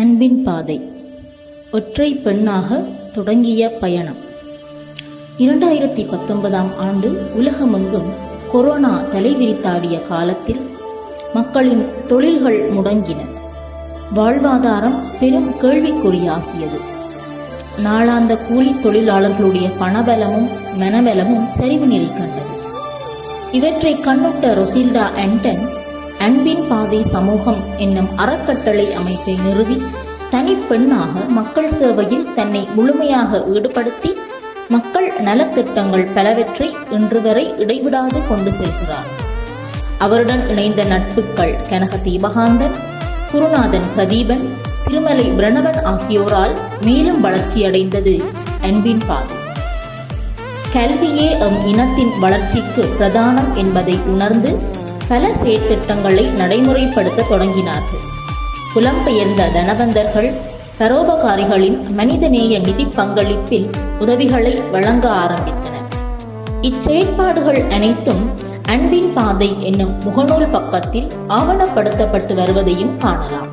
அன்பின் பாதை. ஒற்றை பெண்ணாக தொடங்கிய பயணம். 2019 ஆண்டு உலகமெங்கும் கொரோனா தலைவிரித்தாடிய காலத்தில் மக்களின் தொழில்கள் முடங்கின. வாழ்வாதாரம் பெரும் கேள்விக்குறியாகியது. நாளாந்த கூலி தொழிலாளர்களுடைய பணபலமும் மனபலமும் சரிவு நிலை கண்டது. இவற்றை கண்ணுட்ட ரொசில்டா ஆண்டன் அன்பின் பாதை சமூகம் என்னும் அறக்கட்டளை அமைப்பை நிறுவி தனிப்பெண்ணாக மக்கள் சேவையில் தன்னை முழுமையாக ஈடுபடுத்தி மக்கள் நலத்திட்டங்கள் பலவற்றை இன்று வரை இடைவிடாது கொண்டு செல்கிறார். அவருடன் இணைந்த நட்புக்கள் கனக தீபகாந்தன், குருநாதன் பிரதீபன், திருமலை பிரணவன் ஆகியோரால் மேலும் வளர்ச்சியடைந்தது அன்பின் பாதை. கல்வியே இனத்தின் வளர்ச்சிக்கு பிரதானம் என்பதை உணர்ந்து பல செயற்திட்டங்களை நடைமுறைப்படுத்த தொடங்கினார்கள். புலம்பெயர்ந்த தனவந்தர்கள், பரோபகாரிகளின் மனிதநேய நிதி பங்களிப்பில் உதவிகளை வழங்க ஆரம்பித்தனர். இச்செயற்பாடுகள் அனைத்தும் அன்பின் பாதை என்னும் முகநூல் பக்கத்தில் ஆவணப்படுத்தப்பட்டு வருவதையும் காணலாம்.